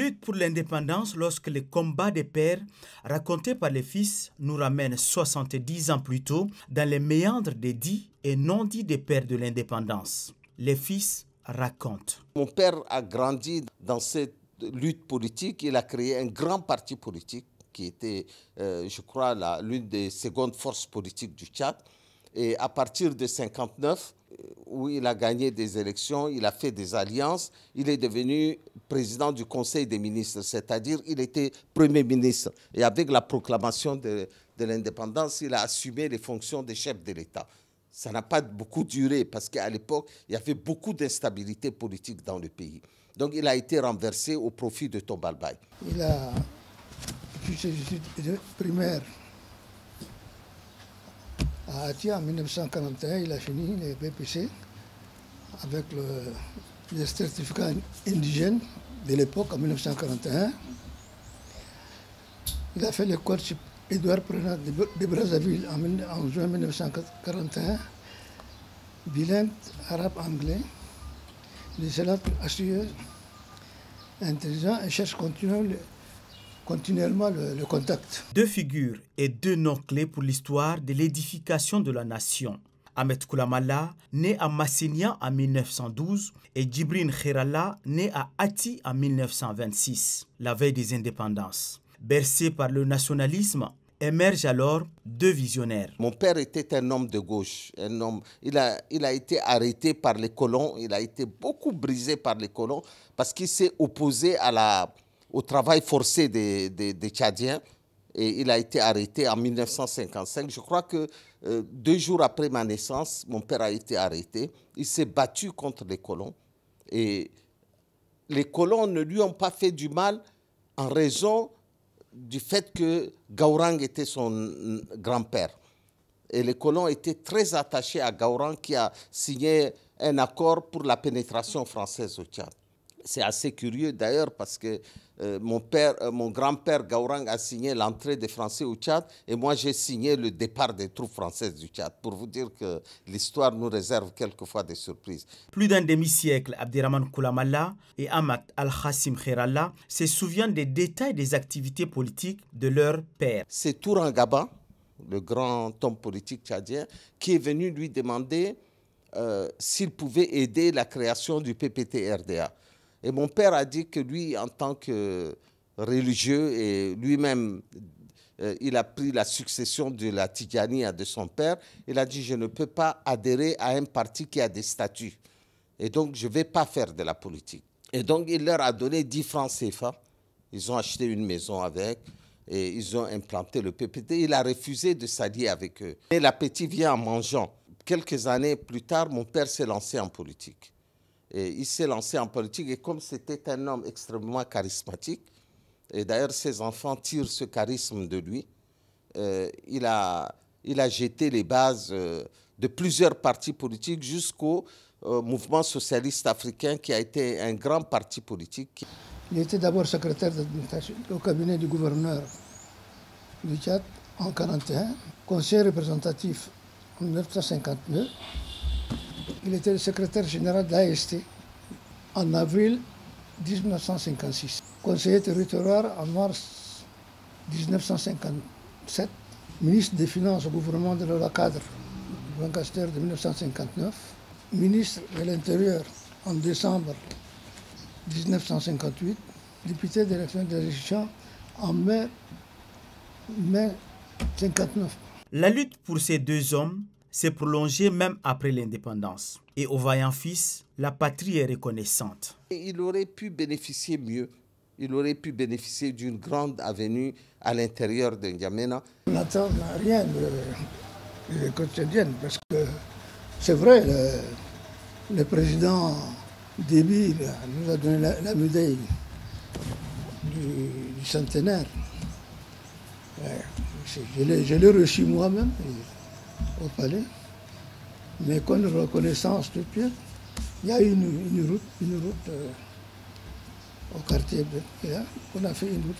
La lutte pour l'indépendance lorsque les combats des pères racontés par les fils nous ramènent 70 ans plus tôt dans les méandres des dits et non-dits des pères de l'indépendance. Les fils racontent. Mon père a grandi dans cette lutte politique. Il a créé un grand parti politique qui était, je crois, l'une des secondes forces politiques du Tchad. Et à partir de 1959, où il a gagné des élections, il a fait des alliances, il est devenu président du Conseil des ministres, c'est-à-dire il était Premier ministre. Et avec la proclamation de l'indépendance, il a assumé les fonctions de chef de l'État. Ça n'a pas beaucoup duré parce qu'à l'époque, il y avait beaucoup d'instabilité politique dans le pays. Donc il a été renversé au profit de Tomba Albay. Il a fait ses études primaires à Atia en 1941. Il a fini les BPC avec les certificats indigènes de l'époque en 1941. Il a fait l'école Édouard Prenat de Brazzaville en juin 1941, bilingue arabe-anglais. Il est assuré, intelligent et cherche continuellement le contact. Deux figures et deux noms clés pour l'histoire de l'édification de la nation. Ahmed Koulamalla, né à Massenia en 1912, et Djibril Khairallah, né à Ati en 1926, la veille des indépendances. Bercé par le nationalisme, émergent alors deux visionnaires. Mon père était un homme de gauche. Il a été arrêté par les colons, il a été beaucoup brisé par les colons parce qu'il s'est opposé au travail forcé des Tchadiens. Et il a été arrêté en 1955. Je crois que 2 jours après ma naissance, mon père a été arrêté. Il s'est battu contre les colons. Et les colons ne lui ont pas fait du mal en raison du fait que Gaourang était son grand-père. Et les colons étaient très attachés à Gaourang qui a signé un accord pour la pénétration française au Tchad. C'est assez curieux d'ailleurs parce que mon grand-père Gaourang a signé l'entrée des Français au Tchad et moi j'ai signé le départ des troupes françaises du Tchad, pour vous dire que l'histoire nous réserve quelquefois des surprises. Plus d'un demi-siècle, Abderrahmane Koulamalla et Ahmed Al-Khassim Khairallah se souviennent des détails des activités politiques de leur père. C'est Tourangaba, le grand homme politique tchadien, qui est venu lui demander s'il pouvait aider la création du PPT-RDA. Et mon père a dit que lui, en tant que religieux, et lui-même, il a pris la succession de la Tidjania de son père. Il a dit, je ne peux pas adhérer à un parti qui a des statuts. Et donc, je ne vais pas faire de la politique. Et donc, il leur a donné 10 francs CFA. Ils ont acheté une maison avec et ils ont implanté le PPT. Il a refusé de s'allier avec eux. Et l'appétit vient en mangeant. Quelques années plus tard, mon père s'est lancé en politique. Et il s'est lancé en politique et comme c'était un homme extrêmement charismatique, et d'ailleurs ses enfants tirent ce charisme de lui, il a jeté les bases de plusieurs partis politiques jusqu'au mouvement socialiste africain qui a été un grand parti politique. Il était d'abord secrétaire d'administration au cabinet du gouverneur du Tchad en 1941, conseiller représentatif en 1959. Il était le secrétaire général de l'AST en avril 1956. Conseiller territorial en mars 1957. Ministre des Finances au gouvernement de Lolacadre, Lancaster de 1959. Ministre de l'Intérieur en décembre 1958. Député de l'élection en mai 1959. La lutte pour ces deux hommes s'est prolongée même après l'indépendance. Et aux vaillants fils, la patrie est reconnaissante. Il aurait pu bénéficier mieux. Il aurait pu bénéficier d'une grande avenue à l'intérieur de N'Djamena. On n'attend rien de quotidien parce que c'est vrai, le président Déby nous a donné la médaille du centenaire. Je l'ai reçu moi-même au palais, mais comme reconnaissance tout de suite, il y a une route au quartier. On a fait une route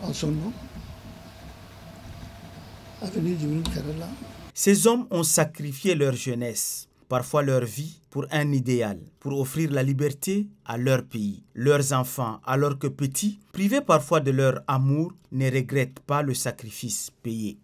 en son nom, avenue du Khairallah. Ces hommes ont sacrifié leur jeunesse parfois leur vie, pour un idéal, pour offrir la liberté à leur pays. Leurs enfants, alors que petits, privés parfois de leur amour, ne regrettent pas le sacrifice payé.